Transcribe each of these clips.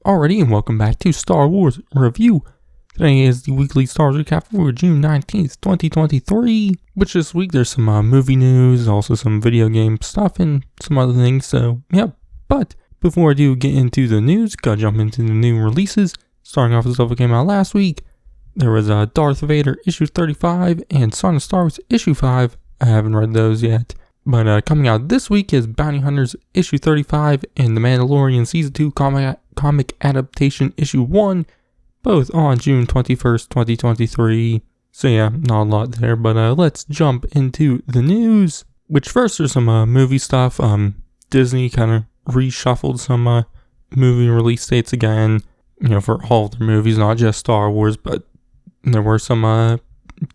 Alrighty, and welcome back to Star Wars Review. Today is the weekly Star Wars recap for June 19th, 2023, which this week there's some movie news, also some video game stuff, and some other things, so yeah. But before I do get into the news, gotta jump into the new releases. Starting off with stuff that came out last week, there was Darth Vader issue 35 and Song of Star Wars issue 5. I haven't read those yet. But coming out this week is Bounty Hunters issue 35 and The Mandalorian Season 2 comic adaptation issue 1, both on June 21st, 2023. So yeah, not a lot there, but let's jump into the news. Which first, there's some movie stuff. Disney kind of reshuffled some movie release dates again, for all of their movies, not just Star Wars, but there were some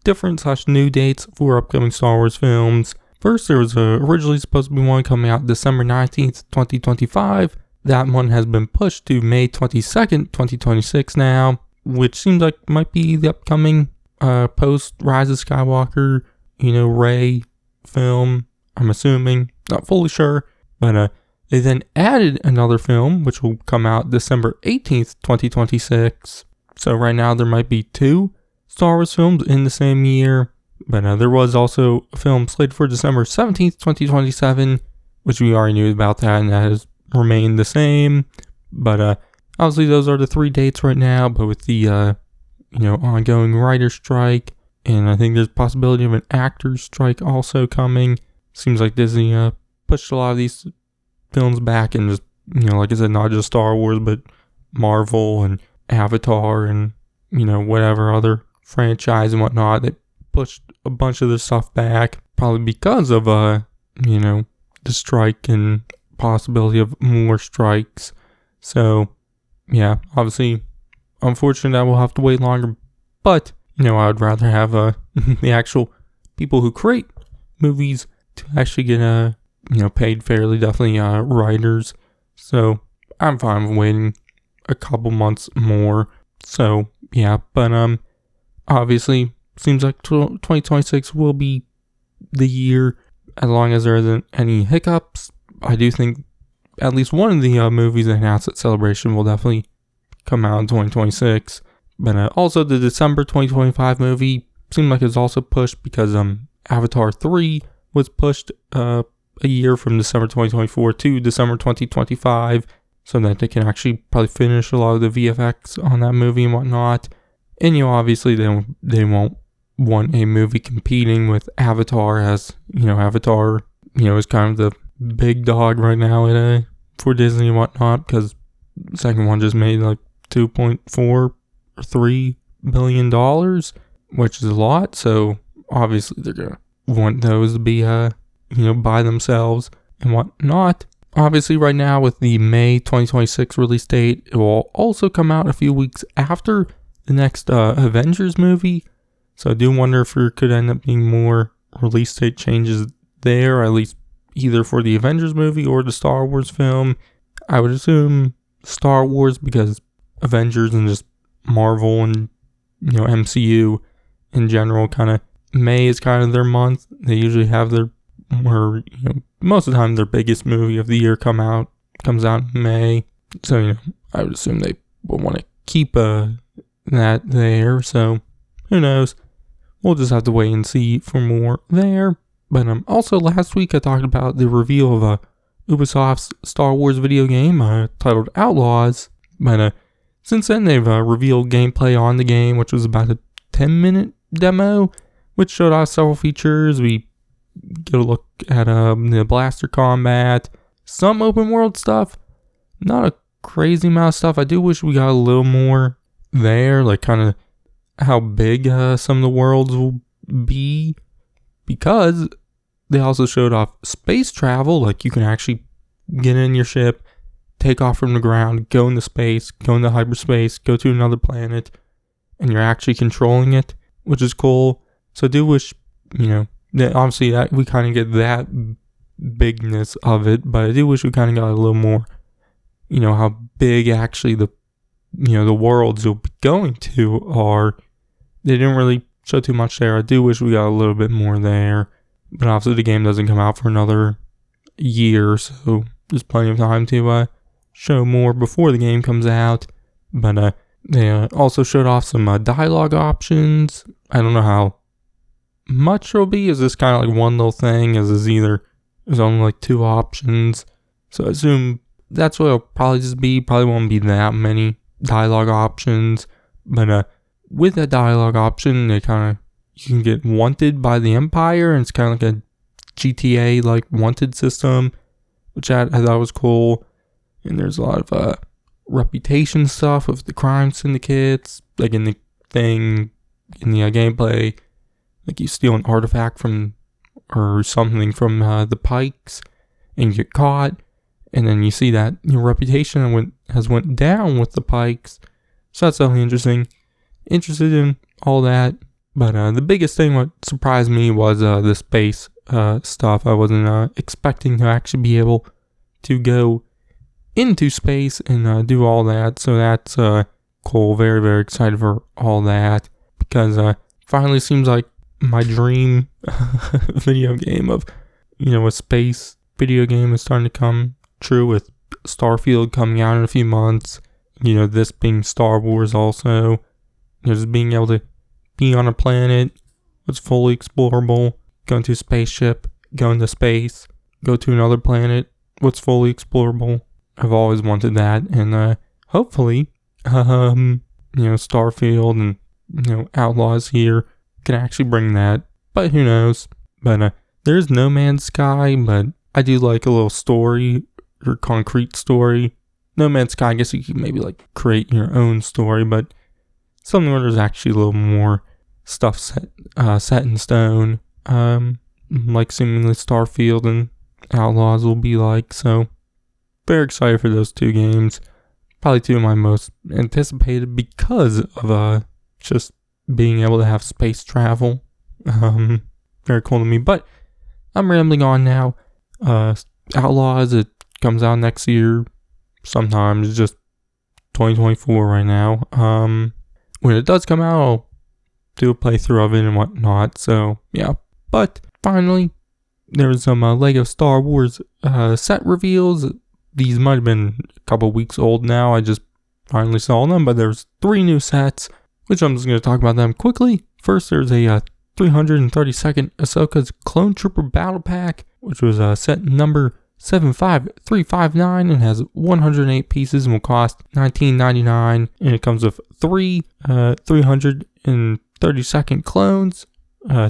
different / new dates for upcoming Star Wars films. First, there was originally supposed to be one coming out December 19th, 2025. That one has been pushed to May 22nd, 2026 now, which seems like might be the upcoming post Rise of Skywalker, Rey film, I'm assuming. Not fully sure, but they then added another film, which will come out December 18th, 2026. So right now there might be 2 Star Wars films in the same year. But there was also a film slated for December 17th, 2027, which we already knew about that, and that has remained the same. But obviously those are the 3 dates right now, but with the, ongoing writer strike, and I think there's a possibility of an actor's strike also coming. Seems like Disney pushed a lot of these films back, and just, like I said, not just Star Wars, but Marvel and Avatar and, whatever other franchise and whatnot. They pushed a bunch of this stuff back, probably because of the strike and possibility of more strikes. So yeah, obviously unfortunate that we'll have to wait longer, but I would rather have the actual people who create movies to actually get paid fairly, definitely writers. So I'm fine with waiting a couple months more. So yeah, but obviously seems like 2026 will be the year, as long as there isn't any hiccups. I do think at least one of the movies announced at Celebration will definitely come out in 2026. But also the December 2025 movie seemed like it was also pushed because Avatar 3 was pushed a year from December 2024 to December 2025, so that they can actually probably finish a lot of the VFX on that movie and whatnot. And obviously they won't want a movie competing with Avatar, as Avatar is kind of the big dog right now for Disney and whatnot, because the second one just made like $2.4 or $3 billion, which is a lot. So obviously they're gonna want those to be by themselves and whatnot. Obviously right now with the May 2026 release date, it will also come out a few weeks after the next Avengers movie. So I do wonder if there could end up being more release date changes there, at least either for the Avengers movie or the Star Wars film. I would assume Star Wars, because Avengers and just Marvel and MCU in general, kind of May is kind of their month. They usually have most of the time their biggest movie of the year comes out in May. So I would assume they will want to keep that there. So who knows? We'll just have to wait and see for more there. But also last week I talked about the reveal of Ubisoft's Star Wars video game titled Outlaws. But since then they've revealed gameplay on the game, which was about a 10-minute demo, which showed off several features. We get a look at the blaster combat, some open world stuff, not a crazy amount of stuff. I do wish we got a little more there, like kind of how big some of the worlds will be, because they also showed off space travel. Like you can actually get in your ship, take off from the ground, go into space, go into hyperspace, go to another planet, and you're actually controlling it, which is cool. So I do wish, that obviously that we kind of get that bigness of it, but I do wish we kind of got a little more, how big actually the worlds you'll be going to are. They didn't really show too much there. I do wish we got a little bit more there, but obviously the game doesn't come out for another year, so there's plenty of time to show more before the game comes out. But they also showed off some dialogue options. I don't know how much it'll be. Is this kind of like one little thing? There's only like 2 options. So I assume that's what it'll probably just be. Probably won't be that many dialogue options. But with that dialogue option, you can get wanted by the Empire, and it's kind of like a GTA like wanted system, which I thought was cool. And there's a lot of reputation stuff with the crime syndicates, like in the gameplay, like you steal an artifact from or something from the Pikes and you get caught, and then you see that your reputation went down with the Pikes. So that's definitely interested in all that. But the biggest thing what surprised me was the space stuff. I wasn't expecting to actually be able to go into space and do all that. So that's cool. Very, very excited for all that, because finally seems like my dream video game of, a space video game is starting to come true, with Starfield coming out in a few months. This being Star Wars also. Just being able to be on a planet that's fully explorable, go into a spaceship, go into space, go to another planet what's fully explorable. I've always wanted that, and hopefully, Starfield and Outlaws here can actually bring that. But who knows? But there's No Man's Sky, but I do like a little story or concrete story. No Man's Sky, I guess you could maybe like create your own story, but something where there's actually a little more stuff set in stone, like seemingly Starfield and Outlaws will be like. So very excited for those 2 games. Probably 2 of my most anticipated because of just being able to have space travel. Very cool to me. But I'm rambling on now. Outlaws, it comes out next year. Sometimes it's just 2024 right now. When it does come out, I'll do a playthrough of it and whatnot. So yeah. But finally, there's some Lego Star Wars set reveals. These might have been a couple weeks old now. I just finally saw them, but there's 3 new sets, which I'm just going to talk about them quickly. First, there's a 332nd Ahsoka's Clone Trooper Battle Pack, which was set number 75359 and has 108 pieces and will cost $19.99. And it comes with 3 332nd clones.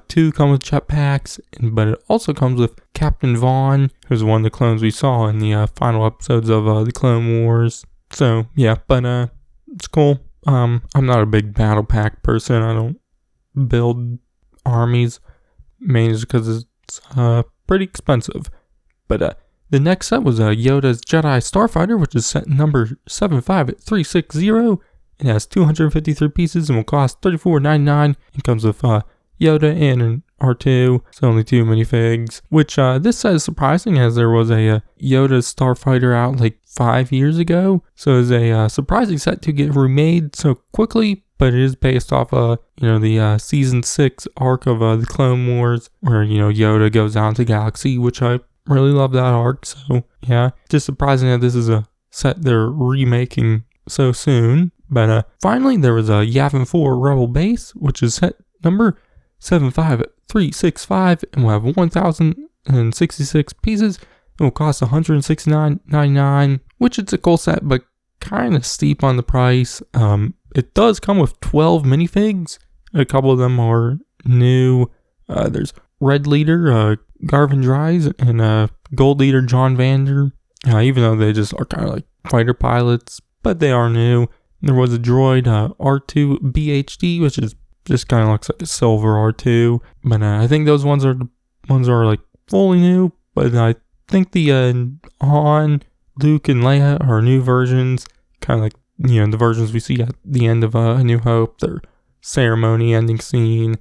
2 come with jetpacks, but it also comes with Captain Vaughn, who's one of the clones we saw in the final episodes of the Clone Wars. So yeah, but it's cool. I'm not a big battle pack person. I don't build armies, mainly because it's pretty expensive. But the next set was Yoda's Jedi Starfighter, which is set number 75360. It has 253 pieces and will cost $34.99. It comes with Yoda and an R2, so only 2 minifigs, which this set is surprising, as there was a Yoda Starfighter out like 5 years ago, so it's a surprising set to get remade so quickly. But it is based off the season 6 arc of the Clone Wars, where Yoda goes out into the galaxy, which I really love that arc. So yeah, just surprising that this is a set they're remaking so soon. But finally, there was a Yavin 4 Rebel Base, which is set number 75365 and will have 1,066 pieces. It will cost $169.99, which is a cool set, but kind of steep on the price. It does come with 12 minifigs. A couple of them are new. There's Red Leader, Garvin Dries, and Gold Leader, John Vander. Even though they just are kind of like fighter pilots, but they are new. There was a droid, R2 BHD, which is just kind of looks like a silver R2. But I think those ones are like fully new. But I think the Han, Luke, and Leia are new versions. Kind of like, the versions we see at the end of A New Hope, their ceremony ending scene,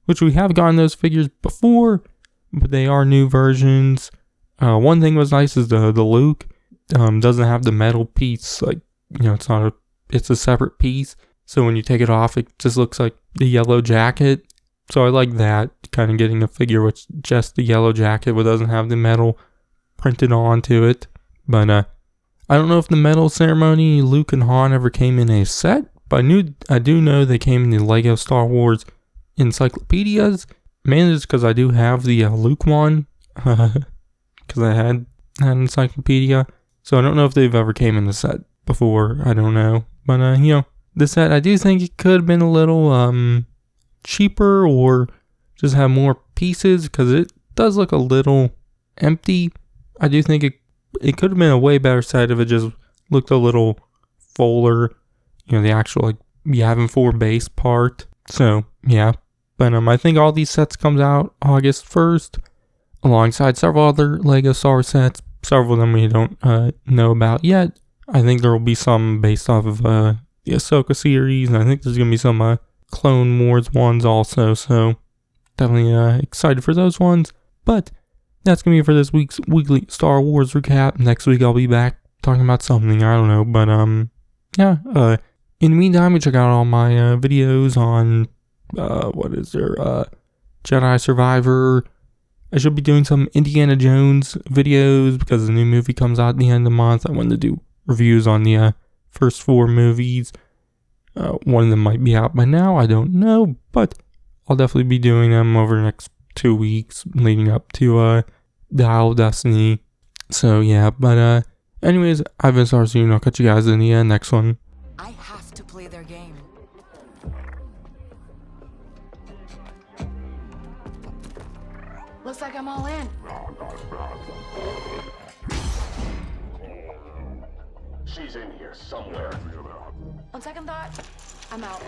which we have gotten those figures before, but they are new versions. One thing was nice is the Luke doesn't have the metal piece, like, it's a separate piece. So when you take it off, it just looks like the yellow jacket. So I like that, kind of getting a figure with just the yellow jacket, but doesn't have the metal printed onto it. But I don't know if the medal ceremony, Luke and Han ever came in a set, but I do know they came in the Lego Star Wars encyclopedias. Mainly just because I do have the Luke one, because I had an encyclopedia. So I don't know if they've ever came in the set before. I don't know, but the set, I do think it could have been a little cheaper or just have more pieces, because it does look a little empty. I do think it could have been a way better set if it just looked a little fuller, the actual Yavin 4 base part. So yeah, but I think all these sets comes out August 1st, alongside several other Lego Star Wars sets. Several of them we don't know about yet. I think there will be some based off of the Ahsoka series, and I think there's going to be some Clone Wars ones also, so definitely excited for those ones. But that's going to be it for this week's weekly Star Wars recap. Next week I'll be back talking about something, I don't know, but in the meantime, you check out all my videos on, Jedi Survivor. I should be doing some Indiana Jones videos because the new movie comes out at the end of the month. I wanted to do reviews on the first 4 movies. One of them might be out by now, I don't know, but I'll definitely be doing them over the next 2 weeks leading up to Dial of Destiny. So yeah, but anyways, I've been Sarsoon. I'll catch you guys in the next one. I have to play their game. Looks like I'm all in. She's in here somewhere. On second thought, I'm out.